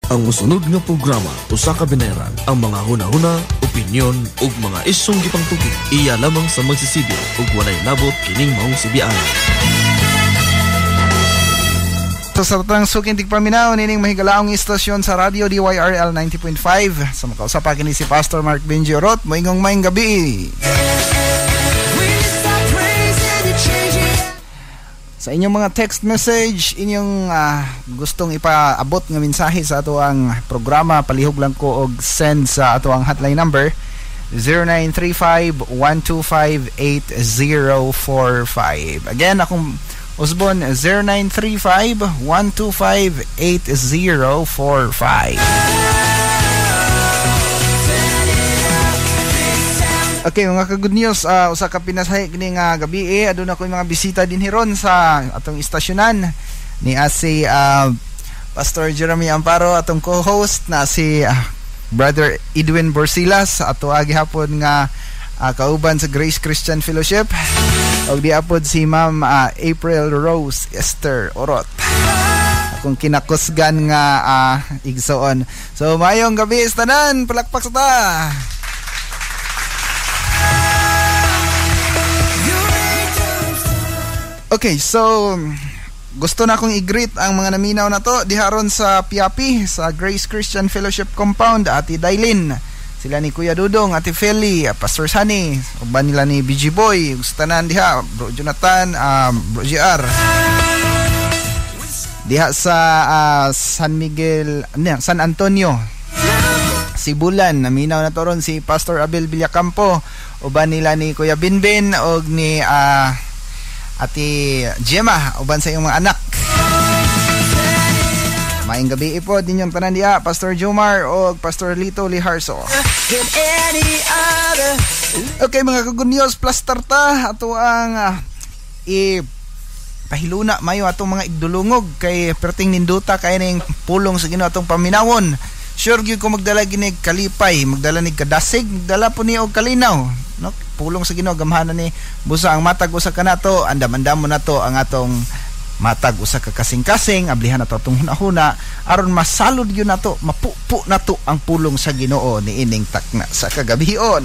Ang musunod nga programa usa ka bineran ang mga hunahuna, opinyon ug mga isyong gipangtugid iya lamang sa magsisilyo ug walay labot kining maong sibian. Sa tatang suking tigpaminaw nining mahigalaong istasyon sa radio DYRL 90.5 sa makausapa kini si Pastor Mark Benji Orot. Moingong maing gabi. Sa inyong mga text message, inyong gustong ipaabot nga mensahe sa ato ang programa, palihog lang ko og send sa ato ang hotline number 0935-125-8045. Again, akong Osborne, 0935-125-8045. Okay, mga ka-good news, usa ka pinasay kini nga gabi aduna ko mga bisita din hiron sa atong istasyonan ni si Pastor Jeremy Amparo, atong co-host na si Brother Edwin Borsilas, ato gihapon nga kauban sa Grace Christian Fellowship, og diapod si Ma'am April Rose Esther Orot, akong kinakusgan nga igsoon. So mayong gabi sa tanan, palakpak sa ta. Okay, so gusto na akong i-greet ang mga naminaw na to diharon sa Piapi, sa Grace Christian Fellowship Compound. Ate Dailin, sila ni Kuya Dudong, Ate Feli, Pastor Sunny, uban nila ni BG Boy, gusto tanan diha, Bro Jonathan, Bro JR. Diha sa San Miguel, San Antonio, Sibulan, naminaw na to ron si Pastor Abel Villacampo, uban nila ni Kuya Binbin og ni Ati Gemma, uban sa iyong mga anak. Maayong gabi po dinyong tanan diha, Pastor Jomar o Pastor Lito Liharso. Okay, mga ka-good news, plus tarta ato ang pahiluna mayo atong mga igdulungog kay perting ninduta kay ning pulong sa Ginoo atong paminawon. Sure gyud ko magdala ginig kalipay, magdala nig kadasig, magdala po ni og kalinaw, no? Pulong sa Ginoo gamhanan ni busa ang matag usa kanato, andam-andam mo nato ang atong matag usa ka kasing-kasing, ablihan nato atong hunahuna aron masalud gyud nato, mapupo nato ang pulong sa Ginoo ni ining takna sa kagabihon.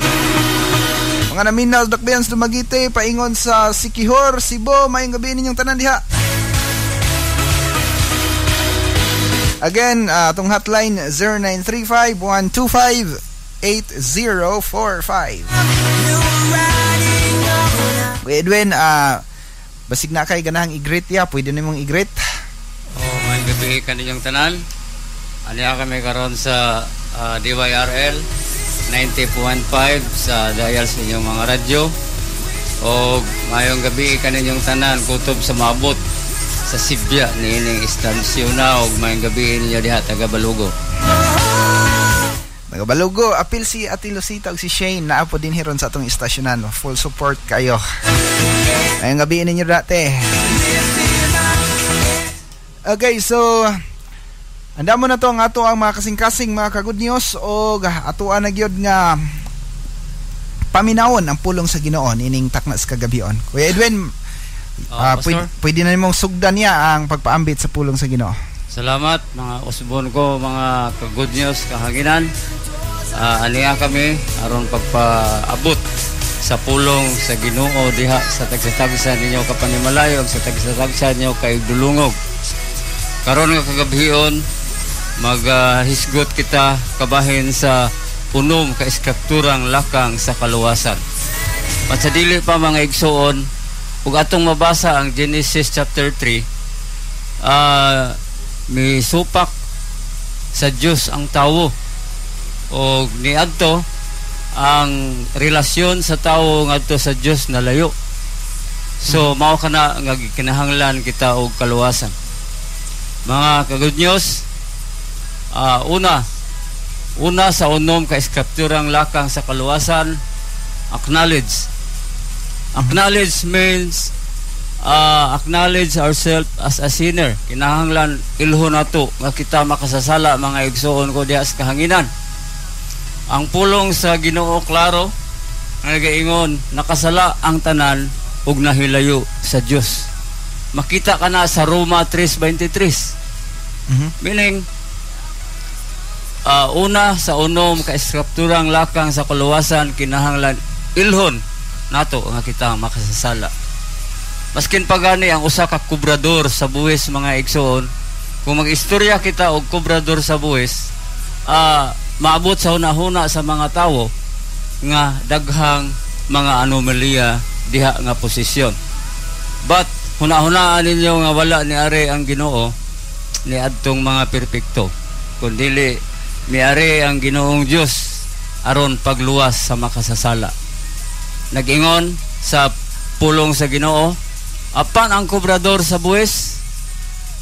Mga naminaw dakbayans dumagite paingon sa Sikihor, Cebu, maayong gabi ninyong tanan diha. Again, atong hotline 0935-125-8045. Edwin, basig na kay ganahang i-greet ya, pwede nimong i-greet. May gabi kaninyong tanan. Aniya kami karon sa DYRL 90.5 sa dial sa inyong mga radyo. O mayong gabi kaninyong tanan, kutob sa maabot sa Sibya ni ining istansyon na og mayong gabi ninyo diha taga Balugo. Taga Balugo, apil si Ate Lucita ug si Shane na po din hiron sa atong istasyonan. Full support kayo. Mayong gabi ninyo dati. Okay, so andamo na to ang ato ang mga kasing-kasing mga ka-good news og atoan na gyud nga paminawon ang pulong sa Ginoo ining takna sa kagabion. Kuya Edwin, pwede na nimong sugdan niya ang pagpaambit sa pulong sa Ginoo. Salamat mga usbon ko, mga ka-good news kahanginan. Aniya kami aron pagpaabot sa pulong sa Ginoo diha sa tagsatagsa ninyo kapanimalayo sa tagsatagsa ninyo kay dulungog. Karon nga kagabihon maghisgot kita kabahin sa unom ka iskapturang lakang sa kaluwasan. Patsadili pa mga igsoon, ug atong mabasa ang Genesis chapter 3, may supak sa Dios ang tawo o niadto ang relasyon sa tawo ngadto sa Dios na layo. So mao kana nga kinahanglan kita og kaluwasan. Mga ka-good news, una sa unom ka iskapturang lakang sa kaluwasan, acknowledge. Acknowledge means acknowledge ourselves as a sinner. Kinahanglan ilhon nato nga kita makasasala mga igsoon ko diha sa kahanginan. Ang pulong sa Ginoo klaro nga nagaingon nakasala ang tanan ug nahilayo sa Dios. Makita ka na sa Roma 3:23. Meaning Una sa unom ka istrukturang lakang sa kaluwasan kinahanglan ilhon nato nga kita makasasala. Maskin pagani ang usa ka kubrador sa buwis mga igsoon, kung mag-istorya kita og kubrador sa buwis, maabot sa hunahuna sa mga tawo nga daghang mga anomalya diha nga posisyon. But hunahunaan ninyo nga wala ni are ang Ginoo ni adtong mga perpekto, kundili ni are ang Ginoong Dios aron pagluwas sa makasasala. Nag-ingon sa pulong sa Ginoo, apan ang kubrador sa buwis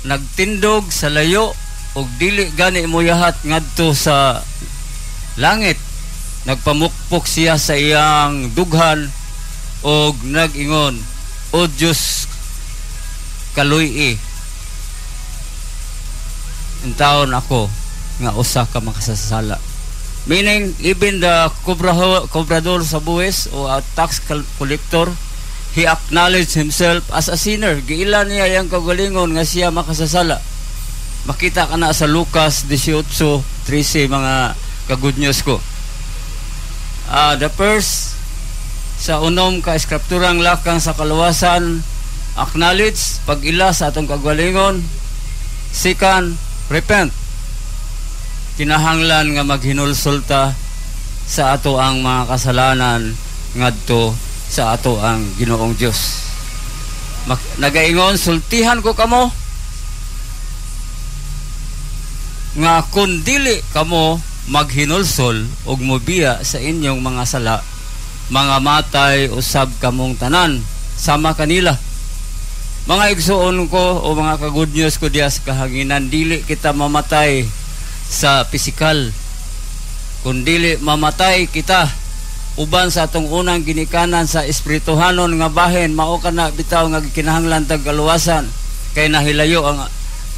nagtindog sa layo ug dili gani moyahat ngadto sa langit. Nagpamukpok siya sa iyang dughan ug nag-ingon, O Diyos kaluy-i, intaon ako nga usa ka makasasala. Meaning, even the kubrador sa buwis o tax collector, he acknowledged himself as a sinner. Giila niya yung kagalingon nga siya makasasala. Makita ka na sa Lucas 18:13 mga ka-good news ko. The first sa unom ka eskripturang lakang sa kaluwasan, acknowledge, pag-ila sa atong kagalingon. Second, repent. Kinahanglan nga maghinulsulta sa ato ang mga kasalanan ngadto sa ato ang Ginoong Dios. Nagaingon, sultihan ko kamo nga kun dili kamo maghinulsol og mobiya sa inyong mga sala, mga matay usab kamong tanan sama kanila. Mga igsuon ko o mga ka-good news ko diya sa kahanginan, dili kita mamatay sa pisikal, kundili mamatay kita uban sa atong unang ginikanan sa espirituhanon nga bahin. Mao kana bitaw nga kinahanglan tag kaluwasan, kay nahilayo ang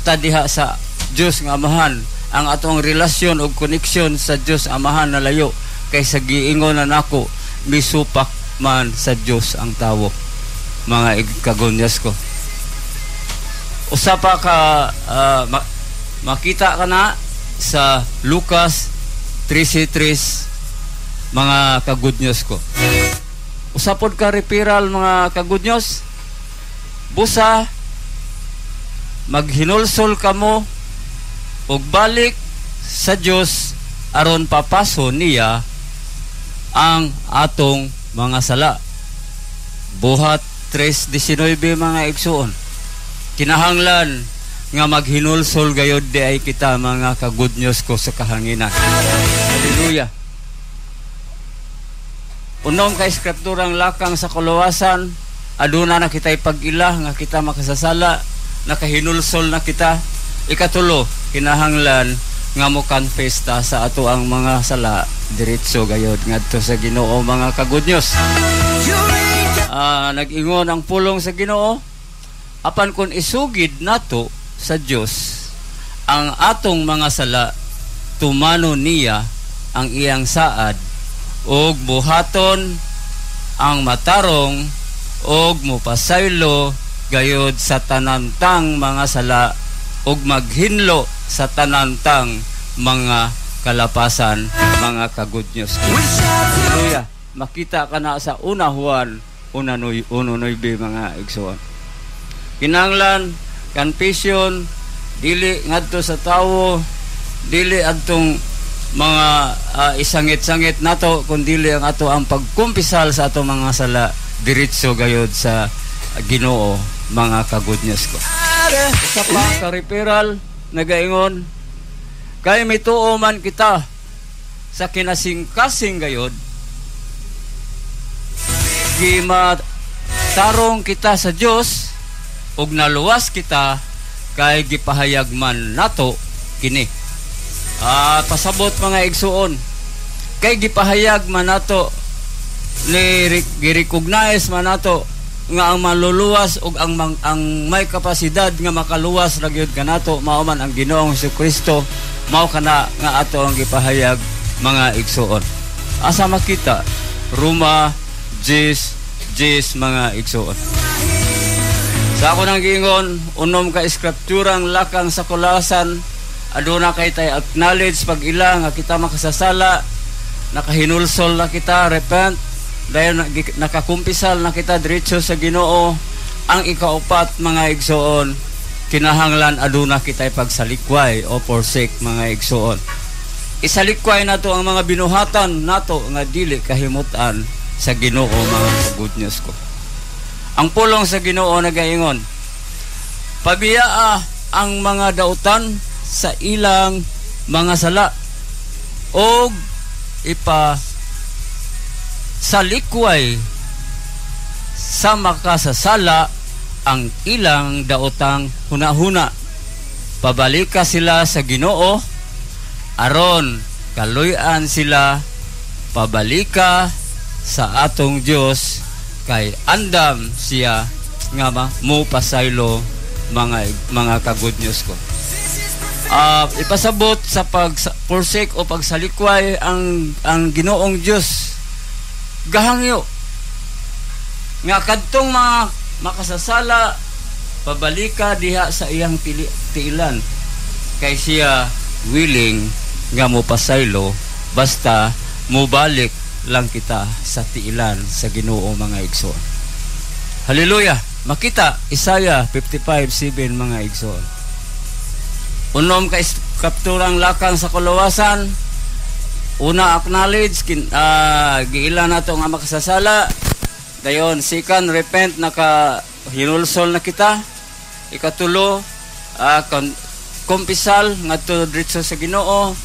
tadiha sa Dios nga Amahan. Ang atong relasyon o koneksyon sa Dios Amahan na layo, kay sa giingon na nako, misupak man sa Dios ang tawo. Mga kagunyas ko, usapa ka makita ka na sa Lucas 13:3 mga ka-good news ko. Usapod ka referral mga ka-good news, busa maghinulsol kamo ug balik sa Dios aron papaso niya ang atong mga sala. Buhat 3:19 mga igsuon, kinahanglan nga maghinulsol gayod di ay kita mga ka-good news ko sa kahanginan. Hallelujah. Unom ka eskripturang lakang sa kaluwasan, aduna na kita'y pag-ila nga kita makasasala, nakahinulsol na kita. Ikatulo, kinahanglan nga mo confess ta sa ato ang mga sala diretso gayod ngadto sa Ginoo mga ka-good news. Nag-ingon ang pulong sa Ginoo, apan kun isugid nato sa Dios ang atong mga sala, tumano niya ang iyang saad ug buhaton ang matarong ug mopasaylo gayod sa tanantang mga sala ug maghinlo sa tanantang mga kalapasan mga ka-good news. Hallelujah. Makita ka na sa una Juan 1:9 mga igsoon. Kinahanglan confession, dili ngadto sa tawo, dili adtong mga isangit-sangit nato, kundili ang ato ang pagkumpisal sa ato mga sala diretso gayod sa Ginoo mga ka-good news ko. Sa ka referral nagaingon, kay mituo man kita sa kinasingkasing gayod, gimatarong kita sa Dios ug naluwas kita kay gipahayag man nato kini. Pasabot mga igsuon, kay gipahayag man nato ni gi-recognize man nato nga ang maluluwas ug ang may kapasidad nga makaluwas ra gyud kanato mao man ang Ginoong Jesucristo. Mao kana nga ato ang gipahayag mga igsuon. Asa makita? Roma 10:10 mga igsuon. Sa ako nang giingon, unom ka eskripturang lakang sa kaluwasan, aduna kay tay acknowledge pag ila nga kita makasasala, nakahinulsol na kita, repent, dahil nakakumpisal na kita diretso sa Ginoo. Ang ikaupat mga igsoon, kinahanglan aduna kitay pagsalikway o forsake mga igsoon. Isalikway nato ang mga binuhatan nato nga dili kahimutan sa Ginoo mga good news ko. Ang pulong sa Ginoo nagaingon, pabiyaa ang mga dautan sa ilang mga sala o salikway sa makasasala ang ilang daotang hunahuna. Pabalika sila sa Ginoo aron kaluy-an sila pabalika sa atong Dios kay andam siya nga mo pasaylo mga ka-good news ko. Ipasabot sa forsake o pagsalikway ang Ginoong Dios gahangyo nga kadtong mga makasasala pabalika diha sa iyang tiilan kay siya willing nga mo pasaylo basta mubalik lang kita sa tiilan sa Ginoo mga igsoon. Hallelujah. Makita Isaiah 55:7 mga igsoon. Unom ka kapturang lakang sa kalawasan, una acknowledge giila nato nga makasasala, dayon second repent, naka hinulsol na kita, ikatulo kumpisal ngadto diretso sa Ginoo,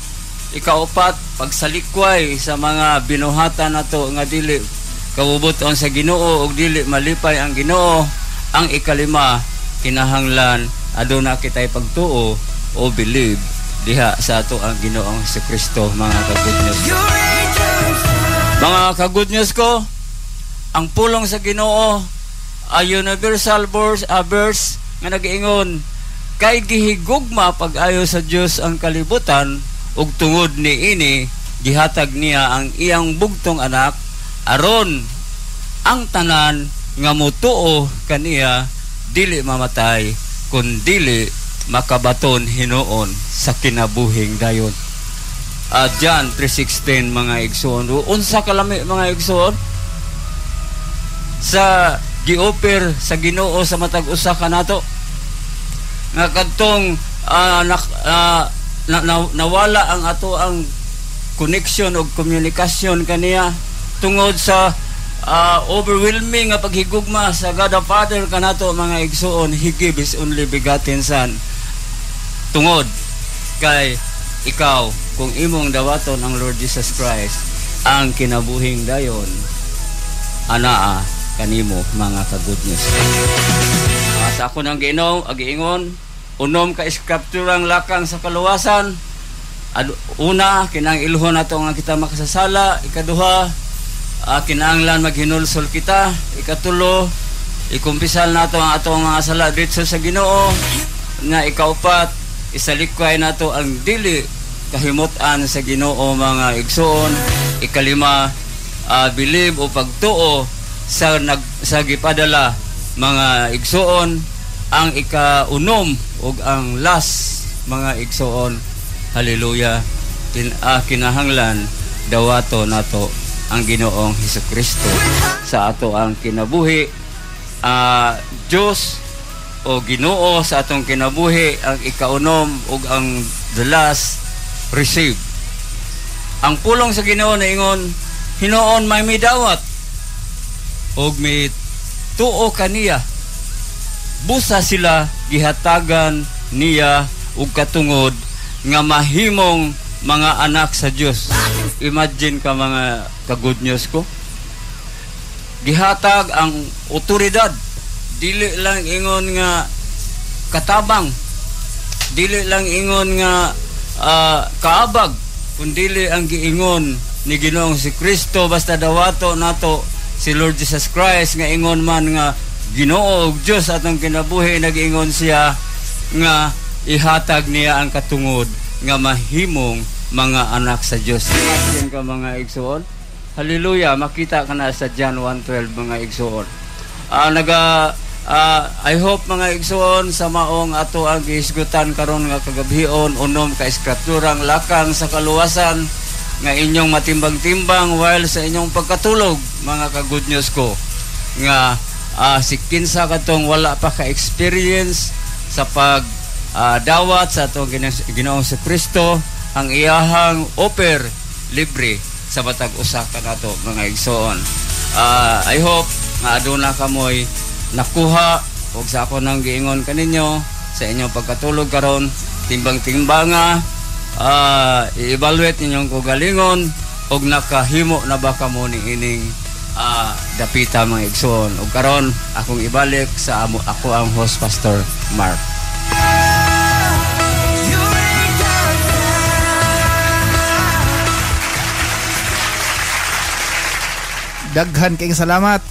ikaupat pagsalikway sa mga binuhatan nato nga dili kabubuton sa Ginoo ug dili malipay ang Ginoo. Ang ikalima, kinahanglan aduna kitay pagtuo o believe diha sa ato ang Ginoong Jesucristo mga ka-good news. Mga ka-good news ko, ang pulong sa Ginoo a universal verse nga nag-iingon, kay gihigugma pag-ayo sa Dios ang kalibutan ug tungod niini gihatag niya ang iyang bugtong anak aron ang tanan nga motuo kaniya dili mamatay kundi makabaton hinuon sa kinabuhing dayon. John 3:16 mga igsoon, unsa kalami mga igsoon sa gi-offer sa Ginoo sa matag usa kanato nga kadtong nawala ang ato ang connection o komunikasyon kaniya tungod sa overwhelming nga paghigugma sa God the Father kanato mga igsoon. He gave His only begotten Son tungod kay ikaw kung imong dawaton ang Lord Jesus Christ ang kinabuhing dayon anaa kanimo mga ka-good news. Sa ako nang giingon unom ka scripturang lakang sa kaluwasan, una kinang ilhon nato nga kita makasasala, ikaduha kinahanglan maghinulsol kita, ikatulo ikumpisal nato ang atong mga sala diretso sa Ginoo, nga ikaupat isalikway nato ang dili kahimutan sa Ginoo mga igsoon, ikalima believe o pagtuo sa gipadala mga igsoon, ang ikaunom ug ang last mga igsoon, hallelujah, kinahanglan dawato nato ang Ginoong Hesukristo sa ato ang kinabuhi. Diyos o Ginoo sa atong kinabuhi ang ikaunom ug ang the last receive. Ang pulong sa Ginoo na ingon, hinuon may midawat ug may tuo kaniya, busa sila gihatagan niya ug katungod nga mahimong mga anak sa Dios. Imagine ka mga ka-good news ko, gihatag ang otoridad, dili lang ingon nga katabang, dili lang ingon nga kaabag, kundi ang giingon ni Ginoong si Kristo basta dawato nato si Lord Jesus Christ nga ingon man nga Ginoo ug Dios atong kinabuhi, nag-ingon siya nga ihatag niya ang katungod nga mahimong mga anak sa Dios. Imagine ka mga igsoon, hallelujah, makita ka na sa John 1:12 mga igsoon. I hope mga igsoon sa maong ato ang gihisgutan karon nga kagabhion unom ka eskripturang lakang sa kaluwasan nga inyong matimbang-timbang while sa inyong pagkatulog mga ka-good news ko nga si kinsa katong wala pa ka-experience sa pag dawat sa atong Ginoong si Kristo ang iyahang offer libre sa matag usa ka nato mga igsoon. I hope nga aduna kamoy nakuha og sa ako nang giingon kaninyo sa inyong pagkatulog karon timbang-timbanga i-evaluate ninyong kugalingon og nakahimo na ba kamo ni ining dapita mga igsoon. Og karon akong ibalik sa ako ang host Pastor Mark. Daghan kayong salamat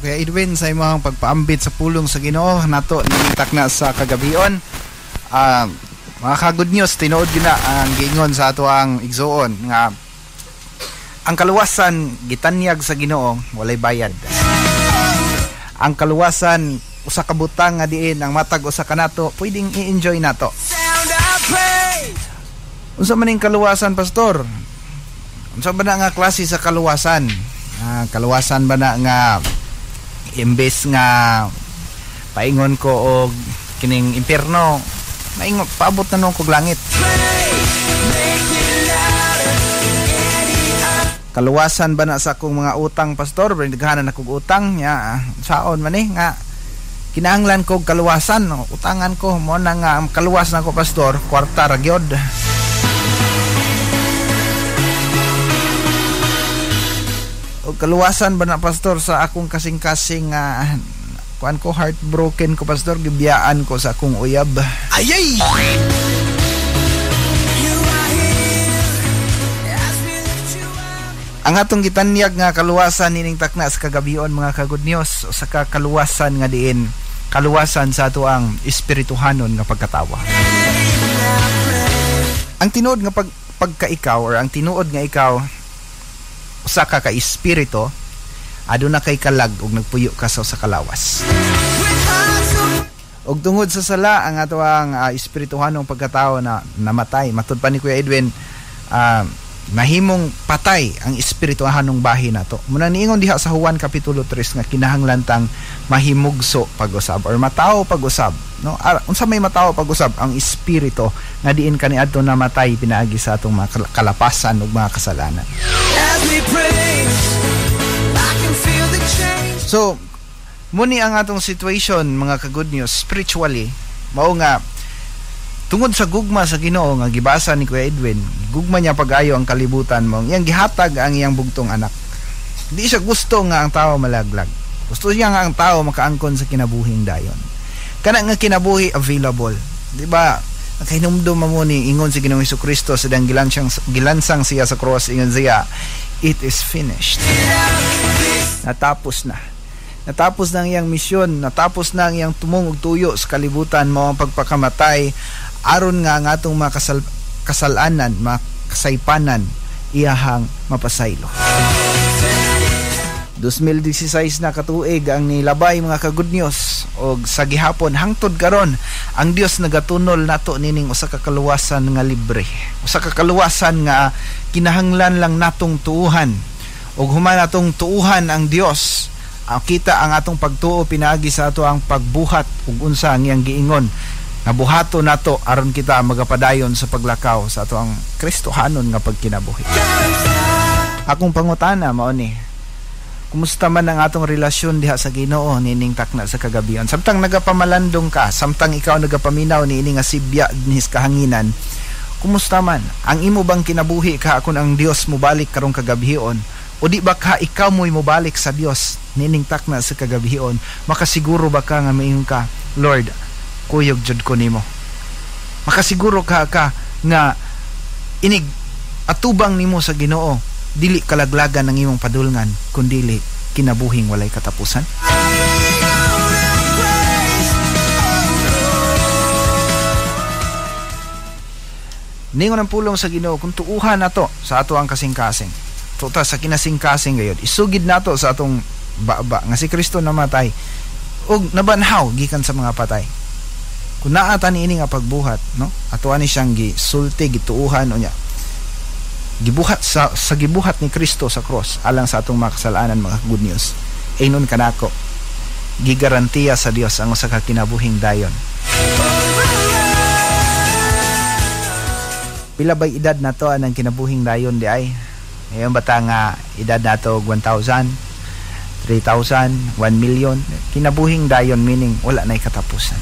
Kuya Edwin sa imong pagpaambit sa pulong sa Ginoo nato nitak na sa kagabion. Mga ka-good news, tinuod gina ang giingon sa ato ang igsoon nga ang kaluwasan gitanyag sa Ginoo walay bayad. Ang kaluwasan usa ka butang nga diin ang matag usa ka nato pwedeng i-enjoy nato. Unsa man ning kaluwasan, pastor? Unsa ba na nga klase sa kaluwasan? Kaluwasan ba na nga imbes nga paingon ko og kining impierno maingon paabot na nung kog langit? Kaluwasan ba na sa akong mga utang, pastor? Daghanan akong utang nya saon man nga kinahanglan kog kaluwasan, utangan ko mo na nga kaluwas na ko, pastor, kwarta ra gyud. O kaluwasan ba na, pastor, sa akong kasing-kasing kuan ko heartbroken ko, pastor, gibiyaan ko sa akong uyab. Ayay! Ang atong gitanyag nga kaluwasan nining takna sa kagabion mga ka-good news, sa kaluwasan nga diin kaluwasan sa ato ang espirituhanon nga pagkatawa. Ang tinuod nga pagka-ikaw or ang tinuod nga ikaw usa ka espiritu aduna kay kalag ug nagpuyo ka sa kalawas. Og tungod sa sala ang ato ang espirituhanong pagkatao na namatay, matud pa ni Kuya Edwin, nahimong patay ang espirituhanong bahin nato. Muna niingon diha sa Juan kapitulo 3 nga kinahanglan tang mahimugso pag-usab or matao pag-usab, no? Unsa may matao pag-usab? Ang espiritu nga diin kaniadto namatay pinaagi sa atong mga kalapasan ug mga kasalanan. So, muni ang atong situation mga ka-good news spiritually, mao nga tungod sa gugma sa Ginoo nga gibasa ni Kuya Edwin, gugma niya pag-ayo ang kalibutan mo, iyang gihatag ang iyang bugtong anak. Di siya gusto nga ang tao malaglag. Gusto niya nga ang tao makaangkon sa kinabuhing dayon. Kana nga kinabuhi available. Di ba? Ang hinumdum mo ni ingon si Ginoong Jesucristo sa dang gilansang siya sa cross, ingon siya, it is finished. Natapos na. Natapos na ang iyang misyon, natapos na ang iyang tumong ug tuyo sa kalibutan mo ang pagpakamatay aron nga ang atong mga kasalanan, mga kasaypanan iyahang mapasaylo. 2016 na katuig ang nilabay mga ka-good news og sa gihapon hangtod karon ang Dios nagatunol nato nining usa ka kaluwasan nga libre, usa ka kaluwasan nga kinahanglan lang natong tuuhan og human natong tuuhan ang Dios. Kita ang atong pagtuo pinaagi sa ato ang pagbuhat ug unsa ang iyang giingon nabuhato nato aron kita magapadayon sa paglakaw sa ato ang Kristohanon nga pagkinabuhi. Akong pangutana mao ni, kumusta man ang atong relasyon diha sa Ginoo nining takna sa kagabion? Samtang nagapamalandong ka, samtang ikaw nagapaminaw ni ini nga sibya nis kahanginan, kumusta man ang imo bang kinabuhi ka akon ang Dios mobalik karong kagabion? O di ba ka ikaw mo'y mobalik sa Dios nining takna sa kagabion? Makasiguro ba ka nga mayon ka, Lord, kuyog jud ko nimo? Makasiguro ka nga inig atubang nimo sa Ginoo, dili kalaglagan ang imong padulngan kundili kinabuhing walay katapusan? Ningon ang pulong sa Ginoo kung tuuhan nato sa ato ang kasing-kasing. Tuta sa kinasing-kasing gayud isugid nato sa atong baba nga si Kristo namatay ug nabanhaw gikan sa mga patay. Kung naa ta niini nga pagbuhat, no, ato ani siyang gisulti, gituuhan unya, gibuhat sa gibuhat ni Kristo sa cross alang sa atong mga kasalanan, mga good news. Aynon kanako, gigarantiya sa Dios ang usa ka kinabuhing dayon. Pila bay edad nato anang kinabuhing dayon di ay? Ngayon bata nga edad nato 1,000, 3,000, 1 million. Kinabuhing dayon meaning wala na'y katapusan.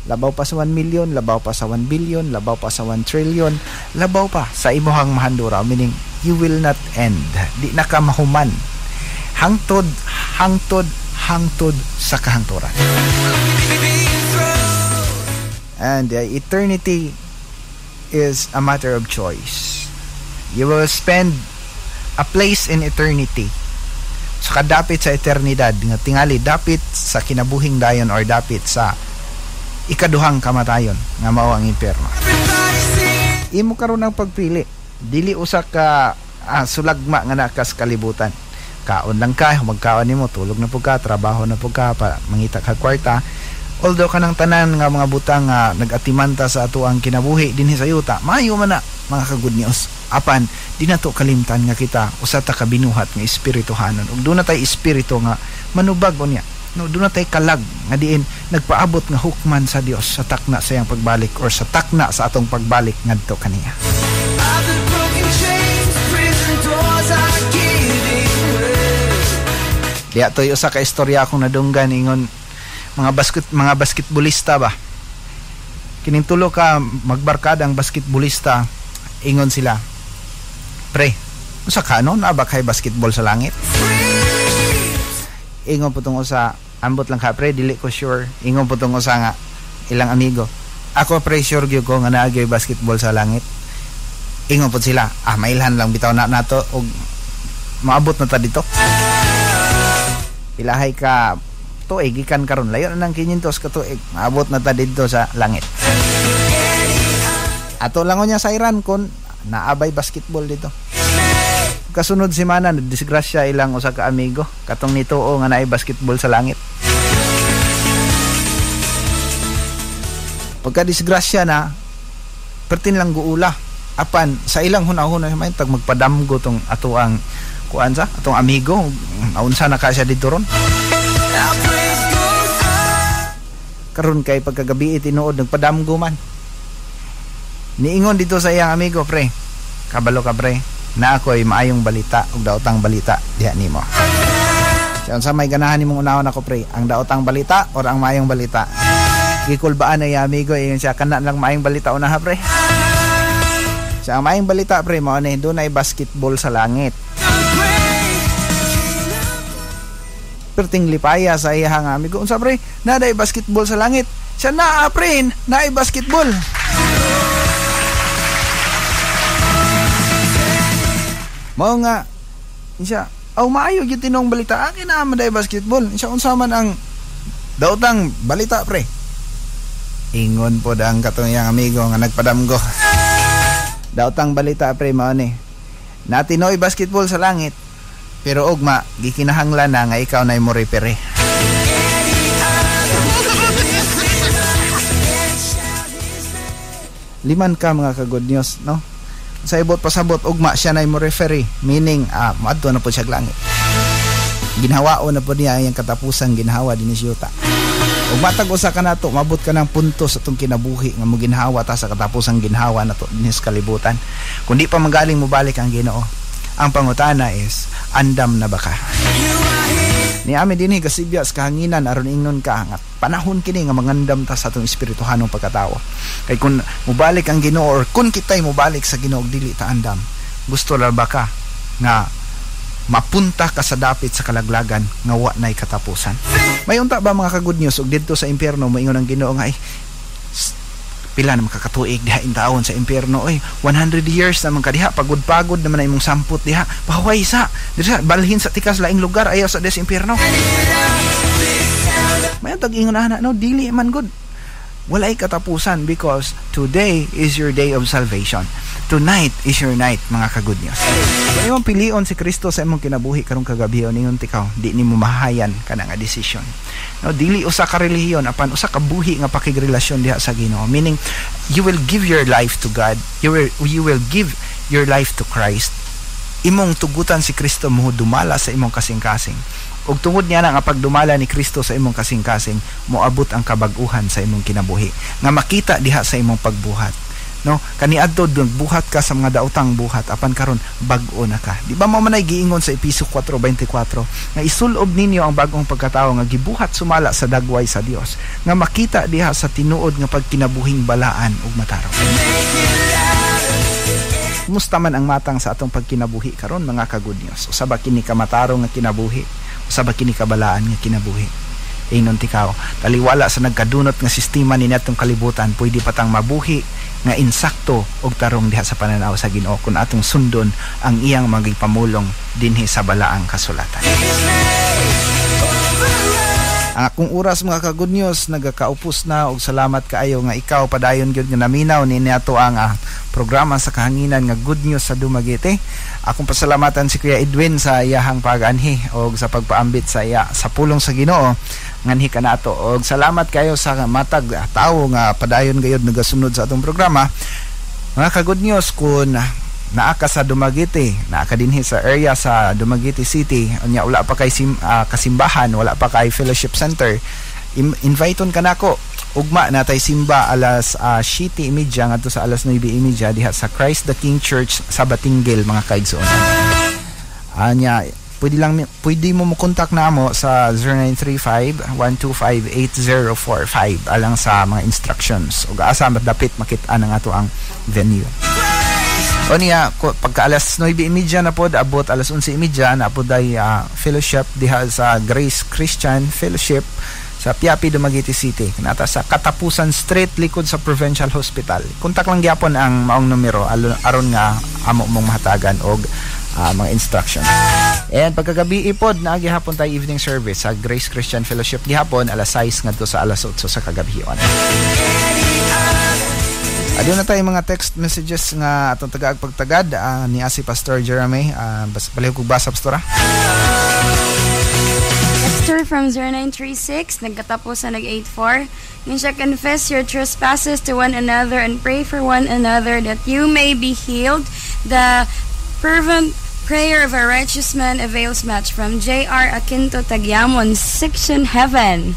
Labaw pa sa 1 million, labaw pa sa 1 billion, labaw pa sa 1 trillion, labaw pa sa imuhang mahandura, meaning you will not end. Di na ka mahuman. Hangtod, hangtod, hangtod sa kahangturan. And eternity is a matter of choice. You will spend a place in eternity. So kadapit sa eternidad nga tingali dapit sa kinabuhing dayon or dapit sa ikaduhang kamatayon nga mao ang impyerno. Imo karon ang pagpili. Dili usa ka sulagma nga nakas kalibutan. Kaon lang ka, magkaon nimo, tulog na pud ka, trabaho na pud ka, mangita ka kwarta. Although kanang tanan nga mga butang nga nagatimanta sa ato ang kinabuhi dinhi sa yuta, maayo man na mga ka-good news. Apan di na to kalimtan nga kita usa ta ka binuhat nga espirituhanon. Ug do na tay espiritu nga manubag unya. No, do na tay kalag nga diin nagpaabot nga hukman sa Dios sa takna sa iyang pagbalik or sa takna sa atong pagbalik ngadto kaniya. Diya to'y usa ka istorya akong nadunggan ingon mga basketballista ba. Kining tulo ka magbarkadang basketballista, ingon sila, pre, usa ka no na ba kay basketball sa langit? Ingon po tong usa, ambot lang ka pre, dili ko sure. Ingon po tong usa nga ilang amigo, ako pre sure gyud ko nga naa gyud basketball sa langit. Ingon po sila, mailhan lang bitaw na nato og maabot na ta dito. Ilahay ka tuig gikan karon layo na ng 500 ka tuig, maabot na ta dito sa langit. Ato lang niya sa Iran kon naabay basketball dito. Kasunod semana disgrasya ilang usa ka amigo katong nituo nga naay basketball sa langit. Pagka disgrasya na pertin lang guula. Apan sa ilang hunahuna may tag magpadamgo tong ato ang kuan sa atong amigo naunsa na ka siya dito ron. Karon kay pagkagabi tinuod nagpadamgo man. Niingon dito sa iyang amigo, pre, kabalo ka pre, na ako'y maayong balita ug daotang balita diha nimo. Sa unsa may ganahan nimong unahon ako pre, ang daotang balita or ang maayong balita? Gikulbaan na iyang amigo, ingon siya kana lang maayong balita unaha pre. Sa ang maayong balita pre, mao ni dunay basketball sa langit. Perting lipaya sa iyang amigo, unsa pre, naday basketball sa langit? Siya naa pre, naay basketball. Mao nga siya, maayo gyud tinong balita, akin na maday basketball. Siya unsa man ang daotang balita pre? Ingon po ang katong iyang amigo nga nagpadamgo. Daotang balita pre mao ni, natinoy basketball sa langit. Pero ugma, gikinahanglan na nga ikaw na mo repere. Liman ka mga ka-good news, no? Sa ibot pasabot, ugma siya na mo referee. Meaning, maadto na po siya langit. Ginhawao na po niya yung katapusang ginhawa din si Yuta. Ugma tag-usa ka na to, mabot ka ng puntos sa itong kinabuhi nga mo ginhawa ta sa katapusang ginhawa na to din sa kalibutan. Kung di pa magaling mo balik ang Ginoo, ang pangutana is, andam na ba ka? Ni amin din gasibya sa kahanginan aron ingnon ka nga panahon kini nga mangandam ta sa atong espirituhanong pagkatao. Kay kun mubalik ang Ginoo or kun kitay mubalik sa Ginoo dili ta andam, gusto la ba ka nga mapunta ka sa dapit sa kalaglagan nga wa nay katapusan? May unta ba mga ka-good news og didto sa impyerno moingon ang Ginoo nga pila na makakatuig diha in taon sa impyerno, 100 years naman ka diha, pagod-pagod naman na imong samput diha, pahuway sa diha balhin sa tikas laing lugar ayaw sa des impyerno. May tag ingon ana no, dili man good. walay katapusan because today is your day of salvation. Tonight is your night, mga ka-good news. Kung imong pilion si Kristo sa imong kinabuhi karong kagabion ningon tikaw, di nimo mahayan kana nga desisyon. No, dili usa ka relihiyon apan usa ka buhi nga pakigrelasyon diha sa Ginoo. Meaning you will give your life to God. You will give your life to Christ. Imong tugutan si Kristo mo dumala sa imong kasing-kasing. Ug tungod niya nga pagdumala ni Kristo sa imong kasing-kasing, moabot ang kabag-uhan sa imong kinabuhi nga makita diha sa imong pagbuhat. No, kaniadto nagbuhat ka sa mga daotang buhat apan karon bag-o na ka. Di ba mo man ay giingon sa Episo 4:24 nga isulob ninyo ang bagong pagkatao nga gibuhat sumala sa dagway sa Dios nga makita diha sa tinuod nga pagkinabuhing balaan ug matarong. Kumusta man ang matang sa atong pagkinabuhi karon, mga ka-good news? Usa ba kini ka matarong nga kinabuhi? Usa ba kini ka balaan nga kinabuhi? Inon tikaw, taliwala sa nagkadunot nga sistema ni natong kalibutan, pwede patang mabuhi nga insakto og tarong diha sa pananaw sa Ginoo kung atong sundon ang iyang magipamulong dinhi sa balaang kasulatan. Ang akong oras, mga ka-good news, nagakaupos na og salamat kaayo nga ikaw padayon gyud nga naminaw ni nato ang programa sa kahanginan nga Good News sa Dumaguete. Akong pasalamatan si Kuya Edwin sa iyahang pag-anhi og sa pagpaambit sa iya sa pulong sa Ginoo nganhi kanato. Og salamat kayo sa matag tawo nga padayon gayud nagasunod sa atong programa. Mga ka-good news, kun naa ka sa Dumaguete, naa ka dinhi sa area sa Dumaguete City, unya wala pa kay kasimbahan, wala pa kay fellowship center, inviteon ka nako. Ugma natay simba alas 7:30 ngadto sa alas 9:30 diha sa Christ the King Church sa Batinggil, mga kaigsuon. Anya pwede mo contact namo sa 0935-125-8045 alang sa mga instructions ug asa madapit makit-an ang ato ang venue. O niya, pagka alas 9:30 na po, abot alas 11:30 na po day fellowship diha sa Grace Christian Fellowship sa Piapi, Dumaguete City. Nata sa Katapusan Street, likod sa Provincial Hospital. Kontak lang gyapon ang maong numero aron nga amo mong mahatagan og mga instructions. And pagkagabi ipod na gihapon tayo evening service sa Grace Christian Fellowship gihapon alas 6 ngadto sa alas 8 sa kagabion. Adyo na tayo mga text messages nga atong tagag-pagtagad ni si Pastor Jeremy. Baliw kong basa, Pastora. Pastor from 0936, nagkatapos sa nag-84. Yun siya, confess your trespasses to one another and pray for one another that you may be healed. The fervent prayer of a righteous man avails much. From J.R. Aquinto Tagyamon, Section Heaven.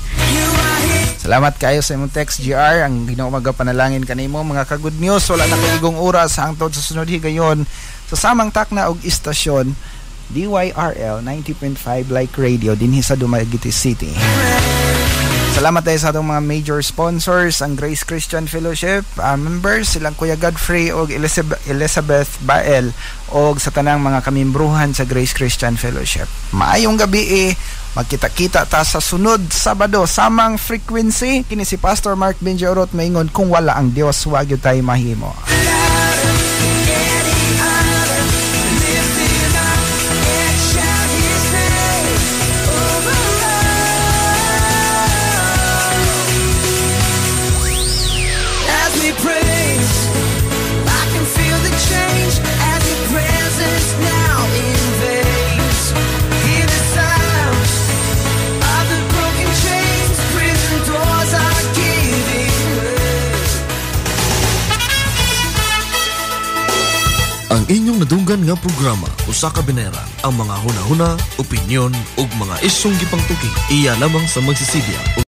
Salamat kayo sa imong text, GR. Ang Ginoo magapanalangin kanimo, mga ka-good news. Wala na kagigong oras hangtod sa sunod higayon sa samang takna og istasyon DYRL 90.5 Like Radio dinhi sa Dumaguete City. Salamat tayo sa atong mga major sponsors, ang Grace Christian Fellowship members, silang Kuya Godfrey o Elizabeth Bael o sa tanang mga kamimbruhan sa Grace Christian Fellowship. Maayong gabi magkita-kita ta sa sunod Sabado, samang frequency. Kini si Pastor Mark Benjaurot maingon, kung wala ang Dios, wag yun tayo mahimo. Ang inyong nadunggan nga programa usa ka binera, ang mga hunahuna, opinyon ug mga isyong gipangtuki iya lamang sa magsisilya